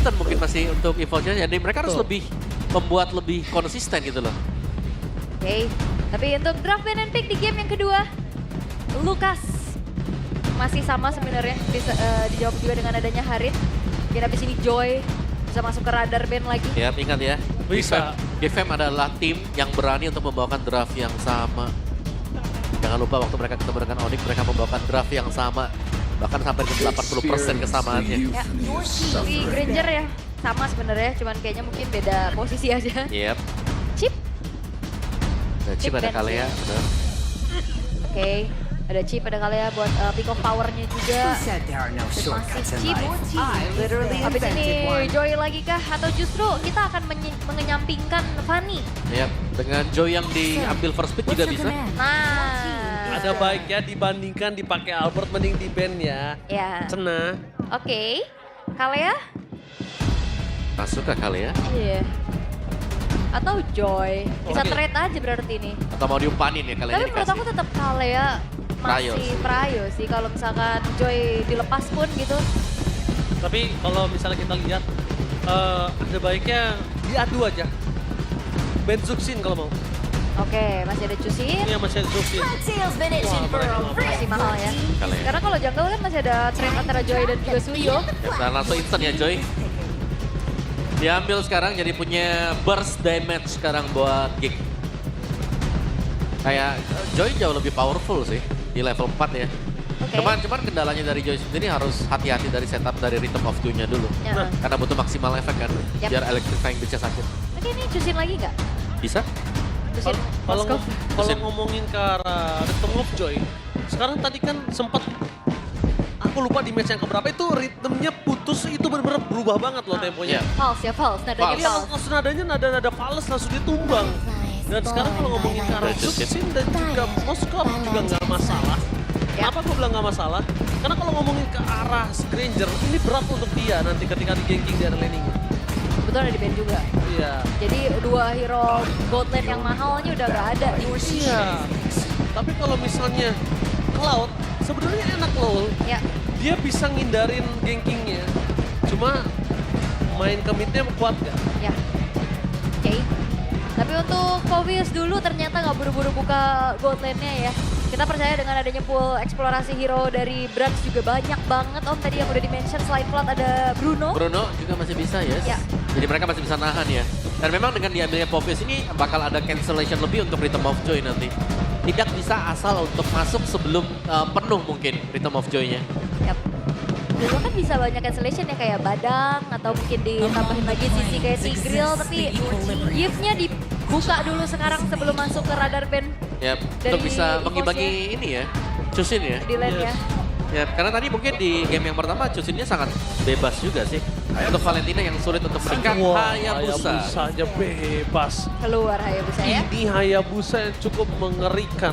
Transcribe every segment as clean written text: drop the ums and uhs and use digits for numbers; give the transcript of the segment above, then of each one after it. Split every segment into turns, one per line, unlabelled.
konsisten mungkin masih untuk Evolve-nya. Jadi mereka harus lebih membuat lebih konsisten gitu loh.
Oke, tapi untuk draft ban and pick di game yang kedua, Lukas masih sama sebenarnya, bisa dijawab juga dengan adanya Harit. Mungkin habis ini Joy bisa masuk ke radar ban lagi.
Ya, ingat ya.
Bisa.
GFM adalah tim yang berani untuk membawakan draft yang sama. Jangan lupa waktu mereka ketemu dengan Onyx, mereka membawakan draft yang sama. Bahkan sampai ke 80% kesamaannya.
Ya, tapi Granger ya sama sebenarnya, cuman kayaknya mungkin beda posisi aja.
Yep.
Chip,
Ada Chip, ada
dan
Kalea. Benar.
oke. Ada Chip, ada Kalea buat pick of power-nya juga.
Who said there are no shortcuts in
Chip.
life? I literally
Habis ini
invented one.
Joy lagi kah? Atau justru kita akan mengenyampingkan Fanny?
Yep. Dengan Joy yang diambil first pick juga bisa.
Nah.
Ada baiknya dibandingkan dipakai Albert mending di band ya.
Ya.
Cenah.
Oke. Kalea?
Masuk ke Kalea.
Iya. Atau Joy. Bisa
Oke.
trade aja berarti nih.
Atau mau diumpanin ya Kalea
Tapi menurut
dikasih.
aku tetap Kalea
Prayo
masih
sih.
prayo sih. Kalau misalkan Joy dilepas pun gitu.
Tapi kalau misalnya kita lihat, ada baiknya diadu aja. Ben Zuxin kalau mau.
Oke, masih ada Cusin.
Ini yang masih ada Zuxin.
Tail's been itching for a
Masih mahal ya.
Kalea.
Karena kalau jungle kan masih ada trade antara Joy dan juga Suyo.
Ya, dan langsung instant ya Joy. Diambil sekarang jadi punya burst damage sekarang buat Gig. Kayak Joy jauh lebih powerful sih di level 4 ya.
Oke.
Cuman kendalanya dari Joy sendiri harus hati-hati dari setup dari Rhythm of Doom-nya dulu.
Ya.
Karena butuh maksimal efek kan,
Yap.
biar electrifying bitch sakit.
Oke, ini Cusin lagi nggak?
Bisa?
Cusin
Kalau
Moskov.
kalau
Mesin.
ngomongin ke arah Rhythm of Joy, sekarang tadi kan sempat aku lupa di match yang keberapa itu ritmenya putus, itu benar-benar berubah banget loh temponya.
Iya.
False ya, false. Nadanya
False.
Iya,
false.
langsung nadanya nada-nada fals langsung dia tumbang. Dan sekarang kalau ngomongin ke arah Zuxin dan juga Moskov juga nggak masalah.
Ya.
Kenapa gue bilang nggak masalah? Karena kalau ngomongin ke arah Granger, ini berat untuk dia nanti ketika di ganking di area laning.
Betul ada di band juga.
Iya.
Jadi dua hero gold lane yang mahalnya udah nggak ada nih.
Iya. Tapi kalau misalnya Cloud, sebenarnya enak loh.
Ya,
Dia bisa ngindarin gankingnya. Cuma main commitnya kuat gak?
ya. Oke. Tapi untuk Fovius dulu ternyata nggak buru-buru buka gold lane-nya ya. Kita percaya dengan adanya pool eksplorasi hero dari Brans juga banyak banget Om tadi yang udah di-mention. Selain Flood ada Bruno.
Bruno juga masih bisa yes.
Ya.
Jadi mereka masih bisa nahan ya. Dan memang dengan diambilnya Povius ini bakal ada cancellation lebih untuk Rhythm of Joy nanti. Tidak bisa asal untuk masuk sebelum penuh mungkin Rhythm of Joy-nya.
Yap. Dulu kan bisa banyak cancellation ya kayak Badang atau mungkin ditambahin lagi sisi kayak Tigreal tapi gift-nya dibuka dulu sekarang sebelum masuk ke radar band
Ya,
Dari
untuk bisa
Evolve-nya.
bagi-bagi ini ya, Cusin ya.
di lane ya.
Ya, karena tadi mungkin di game yang pertama Cusinnya sangat bebas juga sih. Untuk Valentina yang sulit untuk mendekat, Hayabusa.
Hayabusa aja bebas.
Keluar Hayabusa ya.
Ini Hayabusa yang cukup mengerikan.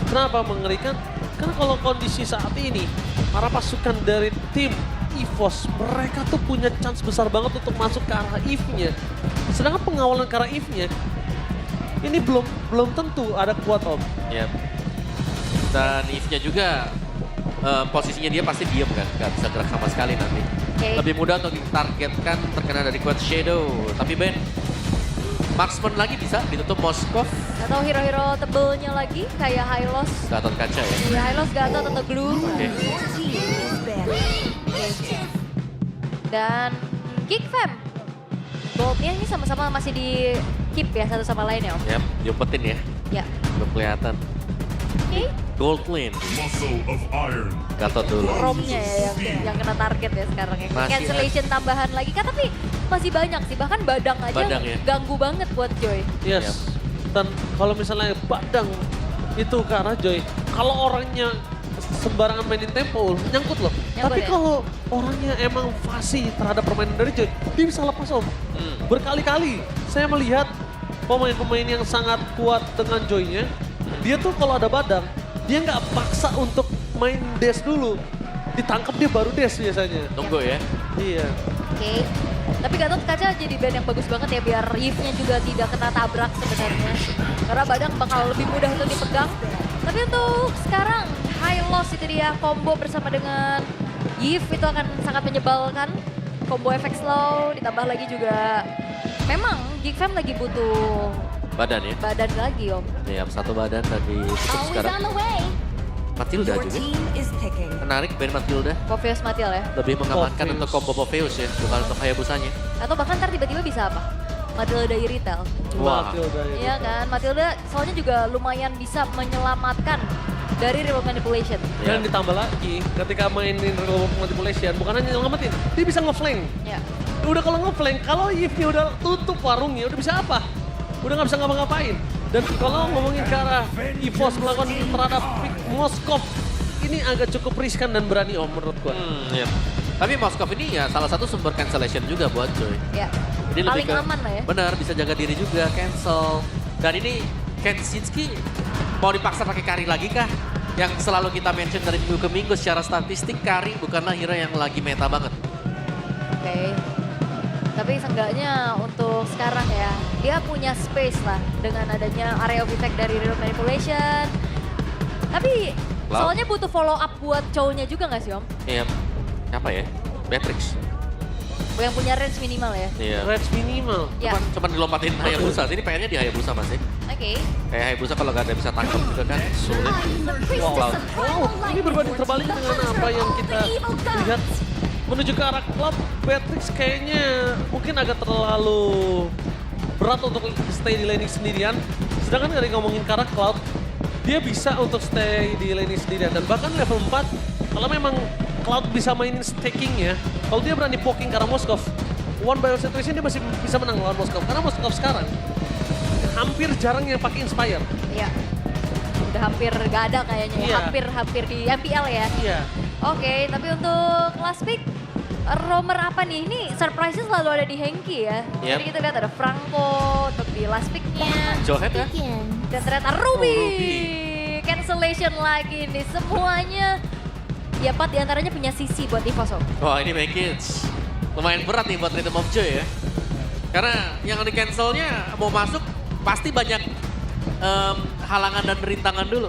Kenapa mengerikan? Karena kalau kondisi saat ini, para pasukan dari tim EVOS, mereka tuh punya chance besar banget untuk masuk ke arah Eve-nya. Sedangkan pengawalan ke arah Eve-nya, ini belum tentu ada kuat Om.
Ya. Dan Eve-nya juga posisinya dia pasti diem kan, nggak bisa gerak sama sekali nanti.
Oke.
Lebih mudah untuk ditargetkan terkena dari quad shadow. Tapi Ben, marksman lagi bisa ditutup Moskov,
Atau hero-hero tebelnya lagi kayak Hylos.
Gatot kaca ya.
Ya Hylos, Gatot atau Gloom.
Oke.
Dan Geek Fam. Goldnya ini sama-sama masih di keep ya satu sama lain ya Om.
Yap, diumpetin ya.
Ya.
Belum kelihatan.
Oke.
Gold lane,
Muscle of iron.
Gatot dulu.
Romnya ya yang kena target ya sekarang ya.
Masih
Cancellation tambahan lagi kan tapi masih banyak sih. Bahkan Badang aja
Badang ya.
ganggu banget buat Joy.
Yes. Dan kalau misalnya Badang itu ke arah Joy, kalau orangnya sembarangan mainin tempo, nyangkut loh.
Nyangkut
Tapi
ya?
kalau orangnya emang fasih terhadap permainan dari Joy, dia bisa lepas Om. Berkali-kali saya melihat pemain-pemain yang sangat kuat dengan Joy-nya, dia tuh kalau ada Badang, dia nggak paksa untuk main dash dulu. Ditangkap dia baru dash biasanya.
Tunggu ya.
Iya.
Oke. Tapi Gatot kaca jadi band yang bagus banget ya biar Eve-nya juga tidak kena tabrak sebenarnya. Karena Badang bakal lebih mudah untuk dipegang. Tapi untuk sekarang High Loss itu dia combo bersama dengan Eve itu akan sangat menyebalkan. combo efek slow, ditambah lagi juga memang Geek Fam lagi butuh
Badan ya.
badan lagi Om.
Iya, satu badan dan ditutup
Always
sekarang.
on the way.
Matilda
Your
juga.
team is picking.
Menarik band Matilda.
Popheus Matiel ya.
Lebih mengamankan
Popheus.
untuk combo Popheus ya, bukan untuk Hayabusanya.
Atau bahkan ntar tiba-tiba bisa apa? Matilda Iritel.
Wah.
Matilda ini.
Iya kan, Matilda soalnya juga lumayan bisa menyelamatkan dari remote manipulation.
Dan ditambah lagi, ketika mainin remote manipulation, bukan hanya nyelamatin, dia bisa ngeflank.
Ya.
Udah kalau ngeflank, kalau Yves-nya udah tutup warungnya, udah bisa apa? Udah nggak bisa ngapa-ngapain. Dan kalau ngomongin ke arah EVOS melakukan terhadap pick Moskov, ini agak cukup riskan dan berani Om menurut gua.
Iya. Tapi Moskov ini ya salah satu sumber cancellation juga buat Joy.
Ya.
Jadi
Paling
lebih ke,
aman lah ya.
Benar, bisa jaga diri juga, cancel. Dan ini Kensinski mau dipaksa pakai Kari lagi kah? Yang selalu kita mention dari minggu ke minggu secara statistik, Kari bukanlah hero yang lagi meta banget.
Oke. Tapi seenggaknya untuk sekarang ya, dia punya space lah dengan adanya area of effect dari remote manipulation. Tapi
Cloud?
soalnya butuh follow up buat Chow-nya juga nggak sih Om?
Iya, siapa ya? Beatrix.
Yang punya range minimal ya.
Iya.
Range minimal.
Ya.
Cuman dilompatin Hayabusa. Ini PR-nya di Hayabusa masih.
Oke.
Kayak Hayabusa kalau gak ada bisa tangkap juga kan sulit.
I'm the priestess
Wow.
of primal light.
Ini berbanding terbalik
The
dengan
hunter
apa yang
of
kita
the evil gods.
lihat menuju ke arah klub. Beatrix kayaknya mungkin agak terlalu berat untuk stay di laning sendirian. Sedangkan dari ngomongin ke arah Cloud, dia bisa untuk stay di laning sendirian. Dan bahkan level 4, kalau memang Cloud bisa mainin stackingnya, kalau dia berani poking ke arah Moskov, one by one situation dia masih bisa menang lawan Moskov. Karena Moskov sekarang hampir jarang yang pakai Inspire.
Iya. Udah hampir gak ada kayaknya ya.
Iya.
Hampir di MPL ya.
Iya.
Oke, tapi untuk last pick, roamer apa nih? Ini surprise-nya selalu ada di Henki ya.
Yep.
Jadi kita lihat ada Franco untuk di last pick-nya.
Johead ya?
Dan ternyata Ruby.
Ruby.
Cancellation lagi nih. Semuanya, ya 4 diantaranya punya sisi buat EVOS Om.
Wah ini package. Lumayan berat nih buat Rhythm of Joy ya. Karena yang di cancelnya mau masuk pasti banyak halangan dan rintangan dulu.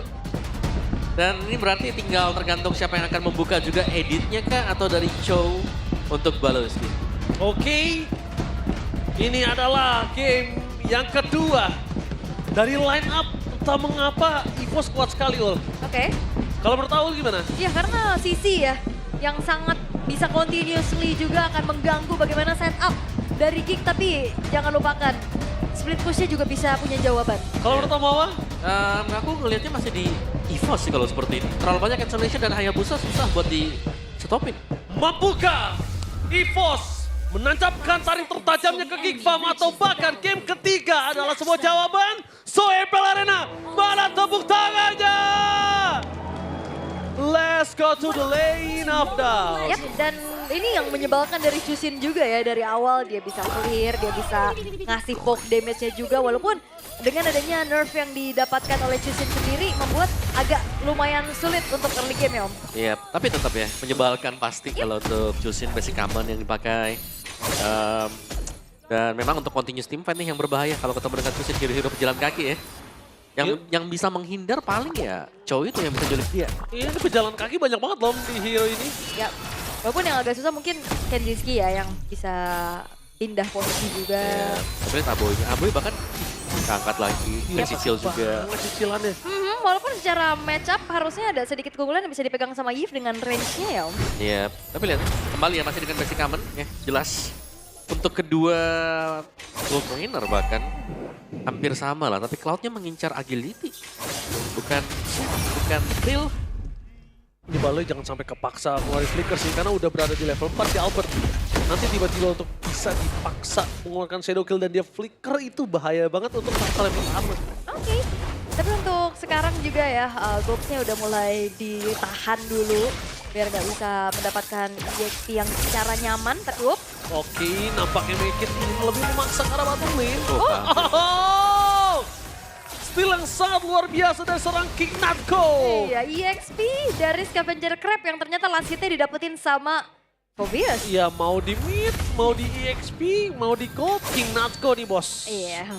Dan ini berarti tinggal tergantung siapa yang akan membuka juga editnya kah atau dari show untuk Baloski.
Oke, ini adalah game yang kedua dari line up. Entah mengapa EVOS kuat sekali, Ul.
Oke.
Kalau menurut Aul gimana?
Ya karena sisi ya, yang sangat bisa continuously juga akan mengganggu bagaimana setup dari Geek. Tapi jangan lupakan, split push-nya juga bisa punya jawaban.
Kalau menurut Amawa?
Aku ngelihatnya masih di EVOS sih kalau seperti ini. Terlalu banyak cancellation dan Hayabusa susah buat di stopin.
Mampukah EVOS menancapkan taring tertajamnya ke Geek Fam atau bahkan game ketiga adalah sebuah jawaban? So April Arena, mana tepuk tangannya? Let's go to the lane of down.
Yap, dan ini yang menyebalkan dari Chusin juga ya. Dari awal dia bisa clear, dia bisa ngasih poke damage-nya juga. Walaupun dengan adanya nerf yang didapatkan oleh Chusin sendiri membuat agak lumayan sulit untuk early game ya Om.
Iya, tapi tetap ya menyebalkan pasti kalau untuk Jusin basic command yang dipakai. Dan memang untuk continuous team fight nih yang berbahaya kalau ketemu dengan Jusin hero-hero pejalan kaki ya. Yang bisa menghindar paling ya Chow itu yang bisa julik dia.
Ini pejalan kaki banyak banget loh di hero ini.
Ya, walaupun yang agak susah mungkin Kenjiski ya yang bisa pindah posisi juga.
Ya, tapi lihat Aboy bahkan keangkat lagi, dan Cicil juga.
Banget cicilannya.
Walaupun secara match up harusnya ada sedikit keunggulan yang bisa dipegang sama Yves dengan range-nya ya Om.
Iya, tapi lihat kembali ya masih dengan basic command ya jelas. Untuk kedua gold winner bahkan hampir sama lah, tapi Cloud-nya mengincar agility. Bukan real.
Ini Baloy jangan sampai kepaksa mengeluarkan flicker sih, karena udah berada di level 4 di Albert. Nanti tiba-tiba untuk bisa dipaksa mengeluarkan shadow kill dan dia flicker itu bahaya banget untuk paksa level pertama.
Oke. Tapi untuk sekarang juga ya, Gobs-nya udah mulai ditahan dulu. Biar nggak bisa mendapatkan EXP yang secara nyaman, terkup.
Oke, nampaknya Mekit ingin lebih memaksa ke arah bottom lane.
Oh,
Steal yang sangat luar biasa dari seorang King Natko.
Iya, EXP dari Scavenger Crab yang ternyata last hit-nya didapetin sama Phobius.
Iya, mau di mid, mau di EXP, mau di gold, King Natko nih bos.
Iya.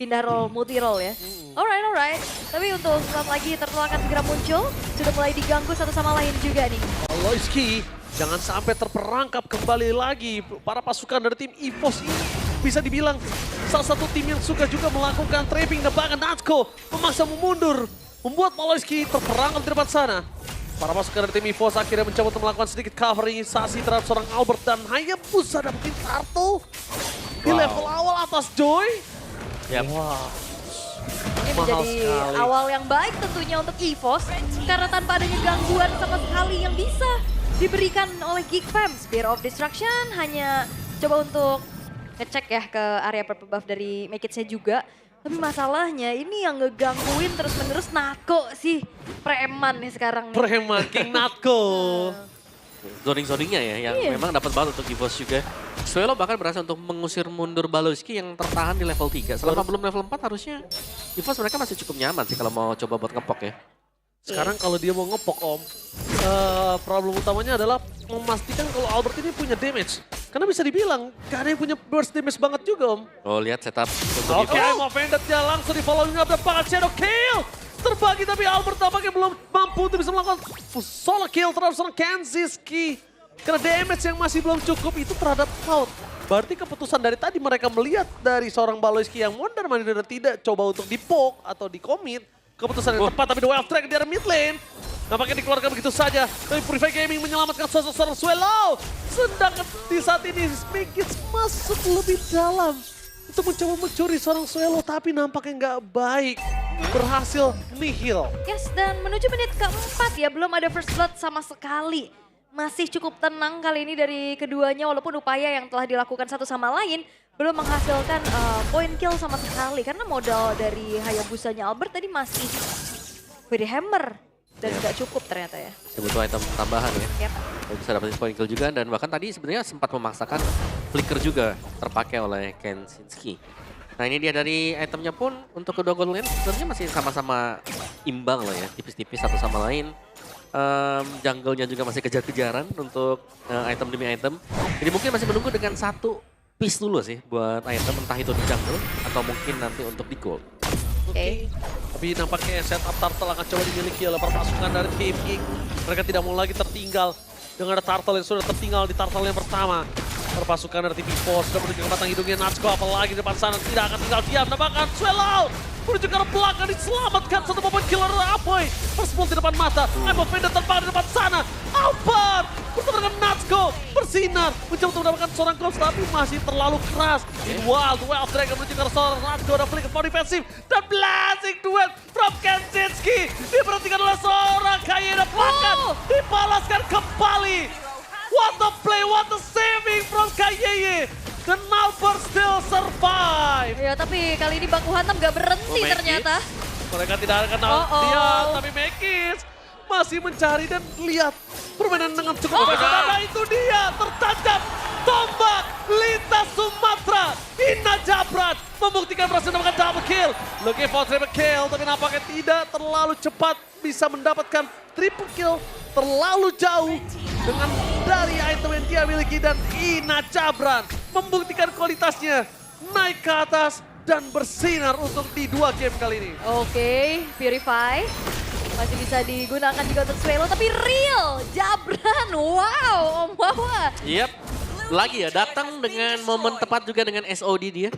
Pindah role, multi role ya. Alright. Tapi untuk sesaat lagi turtle akan segera muncul. Sudah mulai diganggu satu sama lain juga nih.
Loiski Jangan sampai terperangkap kembali lagi para pasukan dari tim EVOS ini. Bisa dibilang salah satu tim yang suka juga melakukan trapping dan bahkan Natco memaksa mundur. Membuat Maloyski terperangkap di depan sana. Para pasukan dari tim EVOS akhirnya mencoba untuk melakukan sedikit coverisasi terhadap seorang Albert dan Hayabusa dapetin turtle di level awal atas Joy.
Yap.
Wah.
Ini
Mahal
menjadi
sekali.
awal yang baik tentunya untuk EVOS karena tanpa adanya gangguan sama sekali yang bisa diberikan oleh Geek Fam. Spear of Destruction hanya coba untuk ngecek ya ke area purple buff dari Make It saya juga. Tapi masalahnya ini yang ngegangguin terus-menerus Nako sih. Preman nih sekarang nih.
Preman King Natco.
Zoning-zoningnya ya, yang
Iya.
memang dapat banget untuk EVOS juga. Suelo bahkan berhasil untuk mengusir mundur Baloyski yang tertahan di level 3. Selama belum level 4 harusnya EVOS mereka masih cukup nyaman sih kalau mau coba buat ngepok ya.
Sekarang kalau dia mau ngepok Om, problem utamanya adalah memastikan kalau Albert ini punya damage. Karena bisa dibilang gak ada yang punya burst damage banget juga Om.
Oh lihat setup untuk
Oke,
EVOS.
I'm offended dia langsung di following up dan pakai shadow kill. Terbagi tapi Albert tampaknya belum mampu untuk bisa melakukan solo kill terhadap seorang Kenziski. Karena damage yang masih belum cukup itu terhadap Cloud. Berarti keputusan dari tadi mereka melihat dari seorang Baloyski yang mondar-mandir dan tidak coba untuk di-poke atau di-commit. Keputusan yang tepat tapi The Wild Track di area mid lane. Nampaknya dikeluarkan begitu saja. Tapi Purify Gaming menyelamatkan sosok seorang Suelo. Sedangkan di saat ini Smigits masuk lebih dalam. Untuk mencoba mencuri seorang Suelo tapi nampaknya nggak baik. Berhasil nihil.
Yes, dan menuju menit keempat ya belum ada first blood sama sekali. Masih cukup tenang kali ini dari keduanya walaupun upaya yang telah dilakukan satu sama lain belum menghasilkan point kill sama sekali. Karena modal dari Hayabusanya Albert tadi masih very hammer dan nggak cukup ternyata ya.
Masih butuh item tambahan ya.
Yep.
Bisa dapetin point kill juga dan bahkan tadi sebenarnya sempat memaksakan flicker juga terpakai oleh Kensinski. Nah ini dia dari itemnya pun untuk kedua gold lane sebenarnya masih sama-sama imbang loh ya, tipis-tipis satu sama lain. Jungle-nya juga masih kejar-kejaran untuk item demi item. Jadi mungkin masih menunggu dengan satu piece dulu sih buat item entah itu di jungle atau mungkin nanti untuk di gold.
Oke.
Tapi nampaknya setup turtle akan coba dimiliki oleh para pasukan dari Team King. Mereka tidak mau lagi tertinggal dengan ada turtle yang sudah tertinggal di turtle yang pertama. Para pasukan dari tim EVOS sudah menuju ke batang hidungnya Natsuko, apalagi di depan sana tidak akan tinggal diam. Nampaknya Suelo menuju ke arah belakang diselamatkan satu momen killer Apoy. First ball di depan mata, I'm offended terbang di depan sana. Albert bertemu dengan Natsuko bersinar mencoba untuk mendapatkan seorang ghost tapi masih terlalu keras. Wild Dragon menuju ke arah seorang Natsuko dan flicker for defensive dan blazing duet from Kensinski diperhatikan oleh seorang Kayeda belakang dibalaskan kembali. What a play, what a saving from Kayeye. Dan Albert still survive.
Ya tapi kali ini baku hantam gak berhenti
Mekis.
ternyata.
Mereka tidak akan dia, tapi Mekis masih mencari dan lihat permainan dengan cukup baik. Nah itu dia, tertancap tombak lintas Sumatera. Ina Jabrat membuktikan berhasil mendapatkan double kill. Looking for triple kill, tapi nampaknya tidak terlalu cepat bisa mendapatkan triple kill. Terlalu jauh dengan dari item yang dia miliki dan Ina Jabran membuktikan kualitasnya naik ke atas dan bersinar untuk di 2 game kali ini.
Oke, Purify. Masih bisa digunakan juga untuk Suelo, tapi real Jabran, wow, Om Wawa.
Yap, lagi ya datang dengan momen tepat juga dengan SOD dia.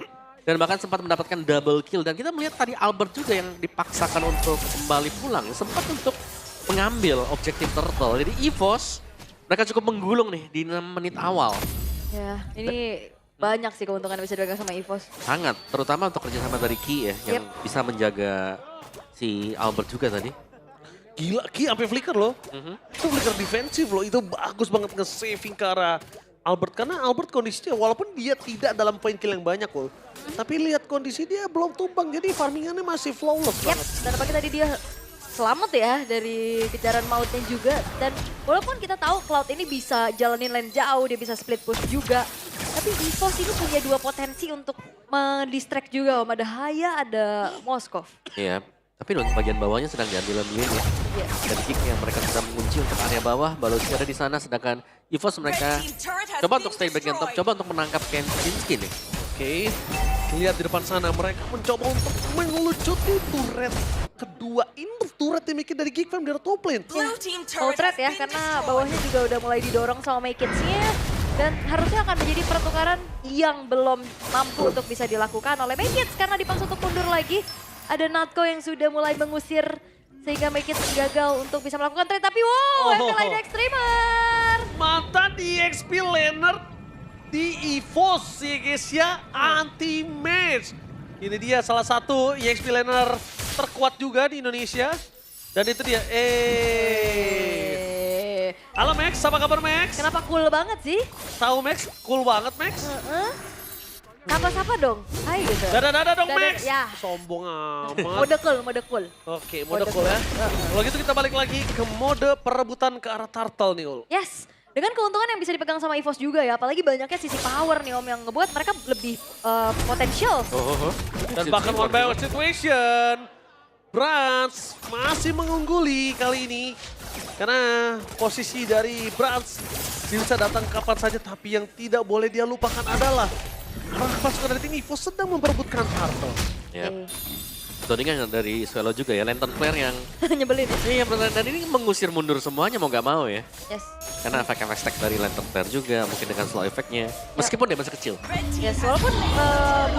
Dan bahkan sempat mendapatkan double kill. Dan kita melihat tadi Albert juga yang dipaksakan untuk kembali pulang. Sempat untuk mengambil objektif turtle. Jadi EVOS mereka cukup menggulung nih di 6 menit awal.
Ya, ini banyak sih keuntungan yang bisa dipegang sama EVOS.
Sangat, terutama untuk kerjasama dari Ki ya. Yang bisa menjaga si Albert juga tadi.
Gila, Ki sampai flicker loh. Itu flicker defensif loh, itu bagus banget nge-saving ke arah Albert. Karena Albert kondisinya walaupun dia tidak dalam point kill yang banyak loh. Tapi lihat kondisi dia belum tumbang, jadi farmingannya masih flawless
Yap,
banget.
dan apalagi tadi dia selamat ya dari kejaran mautnya juga. Dan walaupun kita tahu Cloud ini bisa jalanin lane jauh, dia bisa split push juga. Tapi EVOS ini punya 2 potensi untuk mendistract juga Om. Ada Haya, ada Moskov.
Iya, tapi untuk bagian bawahnya sedang diambil lane ya.
Iya.
Dan Kick yang mereka sudah mengunci untuk area bawah, Balozi ada di sana, sedangkan EVOS mereka coba untuk stay back top, coba untuk menangkap Kensinski nih.
Oke, lihat di depan sana mereka mencoba untuk mengelucuti turret kedua Invertus turret dimiliki dari Geek Fam di top lane.
Blue team
Full
turret
threat ya, karena bawahnya juga udah mulai didorong sama Makids-nya. Dan harusnya akan menjadi pertukaran yang belum mampu untuk bisa dilakukan oleh Makids. Karena dipaksa untuk mundur lagi. Ada Natko yang sudah mulai mengusir sehingga Makids gagal untuk bisa melakukan trade. Tapi wow, FLID Extremer.
Mantan di XP laner di EVOS ya guys ya, anti-match. Ini dia salah satu EXP laner terkuat juga di Indonesia. Dan itu dia, halo Max, apa kabar Max?
Kenapa cool banget sih?
Tahu Max, cool banget Max.
Sapa-sapa dong, hai gitu.
Dadah dong
Dadah,
Max.
ya.
Sombong amat.
Mode cool.
Oke, mode cool ya. Kalau gitu kita balik lagi ke mode perebutan ke arah turtle nih Ul.
Yes, dengan keuntungan yang bisa dipegang sama EVOS juga ya. Apalagi banyaknya sisi power nih Om yang ngebuat mereka lebih potensial.
Dan bahkan one by one situation. Brans masih mengungguli kali ini. Karena posisi dari Brans bisa datang kapan saja. Tapi yang tidak boleh dia lupakan adalah pasukan dari tim EVOS sedang memperebutkan turtle.
Ya. Tandingan dari Swallow juga ya, Lantern Flare yang
Nyebelin.
iya dan ini mengusir mundur semuanya mau nggak mau ya.
Yes.
Karena efek-efek stack dari Lantern Flare juga, mungkin dengan slow efeknya. Meskipun dia masih kecil.
Yes, walaupun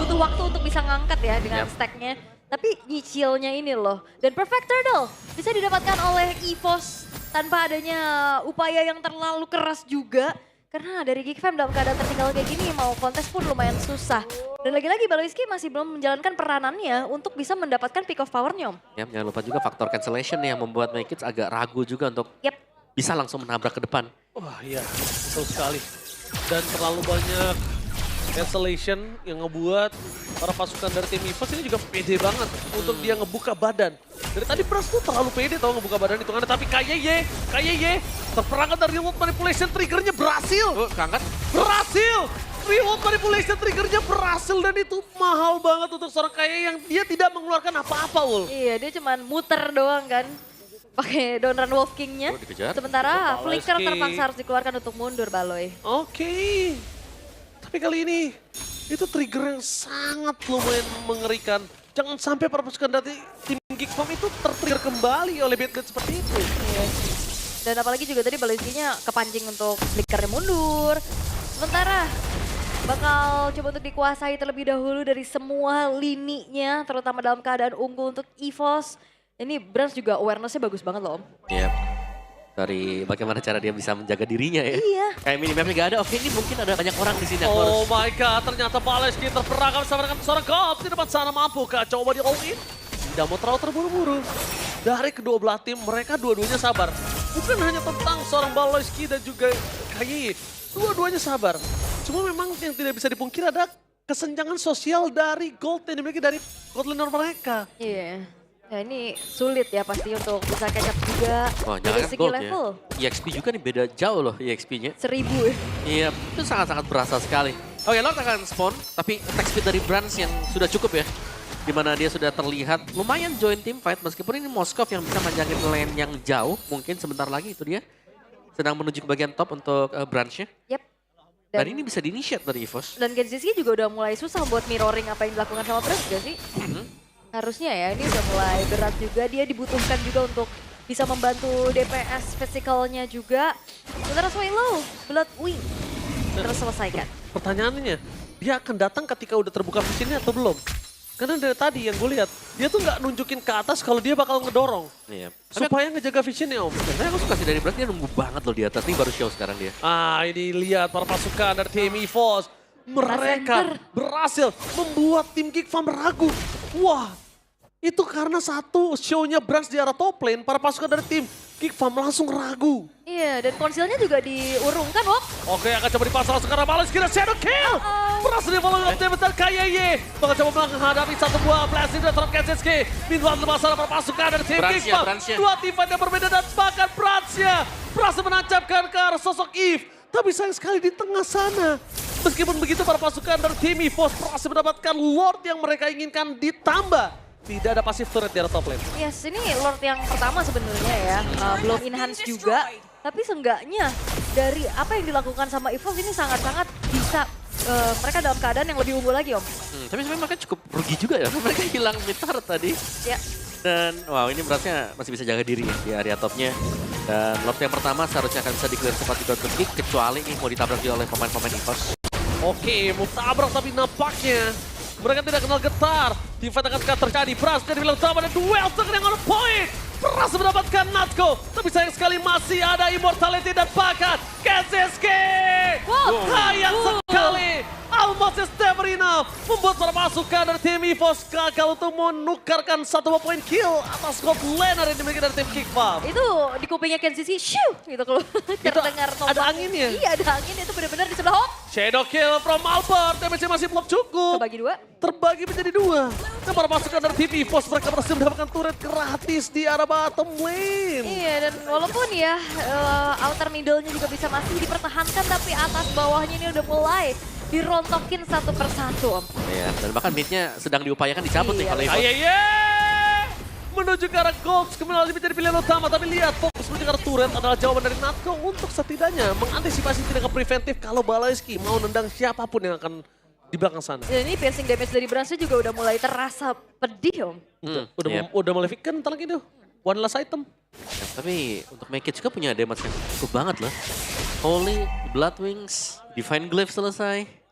butuh waktu untuk bisa ngangkat ya dengan
Yap.
stacknya. Tapi nyicilnya ini loh. Dan Perfect Turtle bisa didapatkan oleh EVOS tanpa adanya upaya yang terlalu keras juga. Karena dari Geek Fam dalam keadaan tertinggal kayak gini mau kontes pun lumayan susah. Dan lagi-lagi Baloiski masih belum menjalankan peranannya untuk bisa mendapatkan pick of power-nya Om.
Ya, jangan lupa juga faktor cancellation yang membuat Makids agak ragu juga untuk
Yep.
bisa langsung menabrak ke depan.
Wah iya, betul sekali. Dan terlalu banyak cancellation yang ngebuat para pasukan dari tim EVOS ini juga pede banget untuk dia ngebuka badan. Dari tadi Brans tuh terlalu pede tau ngebuka badan hitungannya, tapi KYY terperangkap dari remote manipulation triggernya berhasil.
Oh, keangkat.
Berhasil! Remote manipulation triggernya berhasil dan itu mahal banget untuk seorang KYY yang dia tidak mengeluarkan apa-apa Ul.
Iya, dia cuman muter doang kan. Pakai Donran Wolf King-nya.
Oh, dikejar.
Sementara
Oh,
Flicker
Baloiski.
terpaksa harus dikeluarkan untuk mundur Baloy.
Oke. Tapi kali ini itu trigger yang sangat lumayan mengerikan. Jangan sampai para pasukan dari tim Geek Fam itu tertrigger kembali oleh bait-bait seperti itu.
Dan apalagi juga tadi Baloiski-nya kepancing untuk flickernya mundur. Sementara bakal coba untuk dikuasai terlebih dahulu dari semua lininya, terutama dalam keadaan unggul untuk EVOS. Ini Brans juga awareness-nya bagus banget loh Om.
Iya. Dari bagaimana cara dia bisa menjaga dirinya ya.
Iya.
Kayak minimapnya gak ada, oke ini mungkin ada banyak orang di sini. Aku harus
Oh my god, ternyata Baloiski terperangkap sama dengan seorang Gops di depan sana. Mampukah coba di all in? Tidak mau terlalu terburu-buru. Dari kedua belah tim, mereka dua-duanya sabar. Bukan hanya tentang seorang Baloiski dan juga KYY. Dua-duanya sabar. Cuma memang yang tidak bisa dipungkiri ada kesenjangan sosial dari gold yang dimiliki dari gold laner mereka.
Iya. Nah ini sulit ya pasti untuk bisa catch up juga
Wah,
dari
jangan
segi
gold
level.
ya. EXP juga nih beda jauh loh EXP-nya.
1000 ya.
Iya, itu sangat-sangat berasa sekali. Oke, Lord akan spawn, tapi attack speed dari Brans yang sudah cukup ya. Dimana dia sudah terlihat lumayan join team fight, meskipun ini Moskov yang bisa manjangin lane yang jauh. Mungkin sebentar lagi itu dia sedang menuju ke bagian top untuk Brans-nya.
Yep.
Dan ini bisa di-initiate dari EVOS.
Dan Genziski juga udah mulai susah buat mirroring apa yang dilakukan sama Brans gak sih? Harusnya ya, ini udah mulai berat juga. Dia dibutuhkan juga untuk bisa membantu DPS physicalnya juga. Sementara Swallow, Blood Wing terselesaikan.
Pertanyaannya, dia akan datang ketika udah terbuka visionnya atau belum? Karena dari tadi yang gue lihat, dia tuh nggak nunjukin ke atas kalau dia bakal ngedorong.
Iya.
Supaya ngejaga visionnya Om.
Tapi aku suka sih dari Brans, dia nunggu banget loh di atas. Nih baru show sekarang dia.
Ah ini lihat para pasukan dari tim EVOS. Mereka berhasil membuat tim Geek Fam ragu. Wah, itu karena satu show-nya Brans di arah top lane, para pasukan dari tim Geek Fam langsung ragu.
Iya, dan konsilnya juga diurungkan, Wok.
Oke, akan coba dipasang langsung karena balas kira shadow kill. Berhasil di follow up besar KYY. Bakal coba menghadapi satu buah blessing dari Tom Kensinski. Meanwhile, masalah para pasukan dari tim Geek Fam. Dua tim fight yang berbeda dan bahkan Bransnya berhasil menancapkan ke arah sosok Eve. Tapi sayang sekali di tengah sana. Meskipun begitu, para pasukan dari tim EVOS berhasil mendapatkan Lord yang mereka inginkan ditambah. Tidak ada pasif turret di arah top lane.
Yes, ini Lord yang pertama sebenarnya ya. Belum enhance juga. Tapi seenggaknya dari apa yang dilakukan sama EVOS ini sangat-sangat bisa mereka dalam keadaan yang lebih unggul lagi, Om.
Tapi sebenarnya mereka cukup rugi juga ya. Mereka hilang mid turret tadi.
Ya.
Dan wow, ini berasnya masih bisa jaga diri ya di area topnya. Dan lord yang pertama seharusnya akan bisa di-clear cepat di counter kick, kecuali nih mau ditabrak juga oleh pemain-pemain EVOS.
Oke, mau tabrak tapi nampaknya mereka tidak kenal getar. Di fight akan segera terjadi. Pras jadi bilang utama ada duel second yang on point. Pras mendapatkan Natko. Tapi sayang sekali masih ada Immortality dan bakat KZSK. Sayang sekali. Almost is never enough. Membuat para pasukan dari tim EVOS gagal untuk menukarkan satu poin kill atas gold laner yang dimiliki dari tim Kickball.
Itu di kupingnya Kenzie shoo gitu kalau terdengar tombak.
ada anginnya?
Iya ada angin, itu benar-benar di sebelah hop.
Shadow kill from Albert. Damage-nya masih belum cukup.
Kebagi dua.
Terbagi menjadi dua. Dan para pasukan dari tim EVOS mereka berhasil mendapatkan turret gratis di arah bottom lane.
Iya, dan walaupun ya outer middle-nya juga bisa masih dipertahankan, tapi atas bawahnya ini udah mulai dirontokin satu persatu, Om.
Iya, dan bahkan mid-nya sedang diupayakan dicabut nih
Iya.
oleh EVOS.
Aye, menuju ke arah Gops, kembali menjadi pilihan utama. Tapi lihat, fokus menuju ke arah turret adalah jawaban dari Natko untuk setidaknya mengantisipasi tindakan preventif kalau Baloyski mau nendang siapapun yang akan di belakang sana.
Dan ini piercing damage dari Bransnya juga udah mulai terasa pedih, Om.
Udah mulai kental gitu. One last item.
Ya, tapi untuk make it juga punya damage yang cukup banget loh. Holy, Blood Wings, Divine Glyph selesai.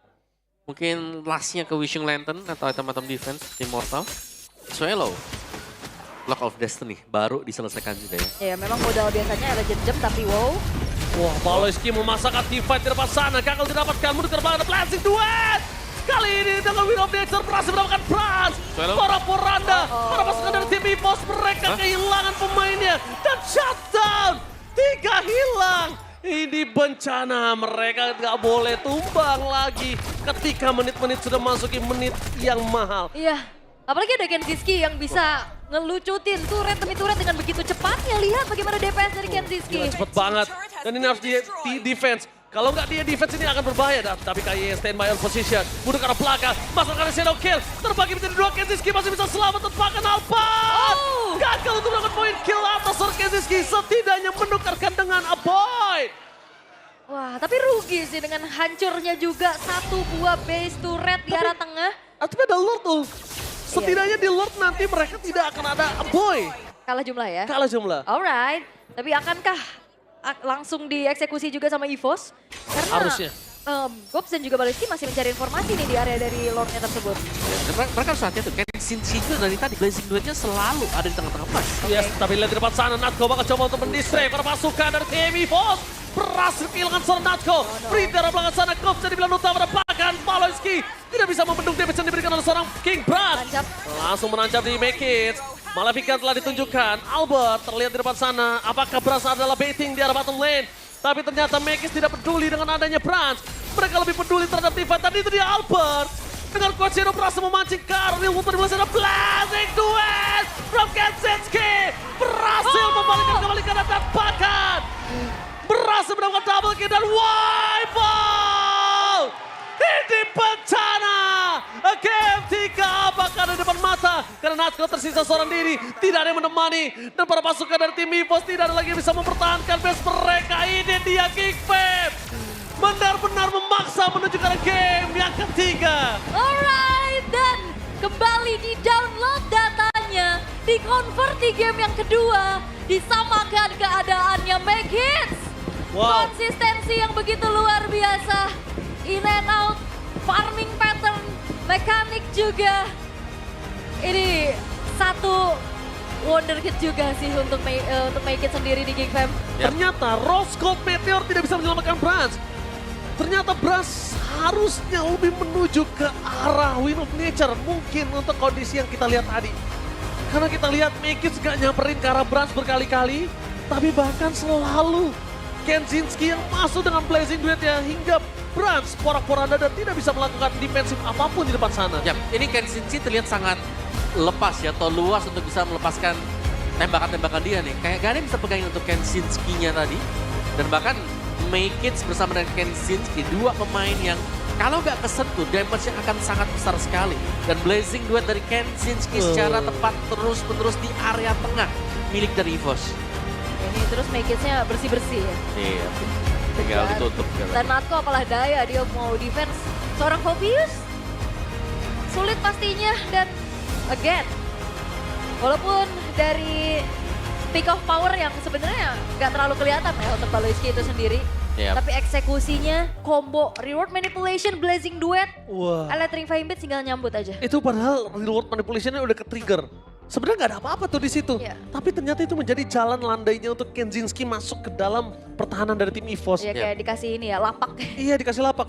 Mungkin lastnya ke Wishing Lantern atau item-item defense tim Mortal. Swallow, Block of Destiny baru diselesaikan juga ya.
Ya memang modal biasanya ada jam tapi wow.
Wah, Baloyski memasakkan divide di depan sana. Gagal didapatkan, mundur terbang, ada blessing duet. Kali ini dengan Wheel of Nature berhasil mendapatkan Franz. Para Poranda, para pasukan dari tim EVOS mereka kehilangan pemainnya. Dan shutdown, 3 hilang. Ini bencana, mereka nggak boleh tumbang lagi ketika menit-menit sudah masuki menit yang mahal.
Iya, apalagi ada Kenziski yang bisa ngelucutin turret demi turret dengan begitu cepatnya. Lihat bagaimana DPS dari Kenziski.
Gila, cepet banget. Dan ini harus di defense. Kalau nggak dia defense ini akan berbahaya. Tapi KY standby on position. Mundur ke arah belakang. Masukkan shadow kill. Terbagi menjadi 2. Kenziski masih bisa selamat. Tepakan Alpan. Gagal untuk melakukan poin kill atas Kenziski. Setidaknya menukarkan dengan Aboy.
Wah, tapi rugi sih dengan hancurnya juga satu buah base turret di arah tengah.
Tapi ada Lord tuh. Setidaknya di Lord nanti mereka tidak akan ada Aboy.
Kalah jumlah ya.
Kalah jumlah.
Alright, tapi akankah langsung dieksekusi juga sama EVOS? Karena
Harusnya.
Gops dan juga Baloyski masih mencari informasi nih di area dari Lordnya tersebut.
Dan mereka harus hati-hati tuh, Kenzie juga dari tadi Blazing Duetnya selalu ada di tengah-tengah pas.
Yes, tapi lihat di depan sana Natko bakal coba untuk mendistray para pasukan dari tim EVOS. Berhasil kehilangan seorang Natko. Free dari belakang sana, Gops jadi bilang utama bahkan Baloyski tidak bisa membendung damage yang diberikan oleh seorang King Brad.
Tancap.
Langsung menancap di Make It. Maleficent telah ditunjukkan. Albert terlihat di depan sana. Apakah berasa adalah baiting di arah bottom lane? Tapi ternyata Make It tidak peduli dengan adanya Brand. Mereka lebih peduli terhadap Divine. Dan itu dia Albert. Dengan Coach Zero berhasil memancing Karnil. Untuk di sana blazing duet from Kenziski. Berhasil membalikkan kembali ke atas bakat. Berhasil mendapatkan double kill dan wipe out. Ini bencana. Game 3 apakah ada di depan mata. Karena Natko tersisa seorang diri. Tidak ada yang menemani. Dan para pasukan dari tim EVOS tidak ada lagi yang bisa mempertahankan base mereka. Ini dia Kickbap. Benar-benar memaksa menuju ke game yang ketiga.
Alright, dan kembali di download datanya, di convert di game yang kedua, disamakan keadaannya Make Hits.
Wow.
Konsistensi yang begitu luar biasa, in and out, farming pattern, mekanik juga. Ini satu wonderkid juga sih untuk Make It sendiri di Geekfam.
Ternyata Rose Gold Meteor tidak bisa menyelamatkan Brans. Ternyata Brans harusnya lebih menuju ke arah Wind of Nature. Mungkin untuk kondisi yang kita lihat tadi. Karena kita lihat Mekis gak nyamperin ke arah Brans berkali-kali. Tapi bahkan selalu Kenzinski yang masuk dengan Blazing Duetnya hingga Brans porak-poranda dan tidak bisa melakukan defensif apapun di depan sana.
Ya, ini Kenzie terlihat sangat lepas ya, atau luas untuk bisa melepaskan tembakan-tembakan dia nih. Kayak gak ada yang bisa pegangin untuk Kenzinski-nya tadi. Dan bahkan Make It bersama dengan Kenzinski, dua pemain yang kalau nggak kesentuh, damage-nya akan sangat besar sekali. Dan Blazing Duet dari Kenzinski secara tepat terus-menerus di area tengah milik dari EVOS.
Ini terus Make It-nya bersih-bersih ya.
Iya, tinggal ditutup.
Dan Natko apalah daya, dia mau defense seorang Phobius. Sulit pastinya dan again, Walaupun dari peak of power yang sebenarnya nggak terlalu kelihatan ya untuk Baloiski itu sendiri.
Yap.
Tapi eksekusinya, combo, reward manipulation, blazing duet,
Wah.
Electric Fame tinggal nyambut aja.
Itu padahal reward manipulation-nya udah ke-trigger. Sebenarnya nggak ada apa-apa tuh di situ.
Iya.
Tapi ternyata itu menjadi jalan landainya untuk Kenzinski masuk ke dalam pertahanan dari tim EVOS.
Ya kayak dikasih ini ya, lapak.
Iya dikasih lapak.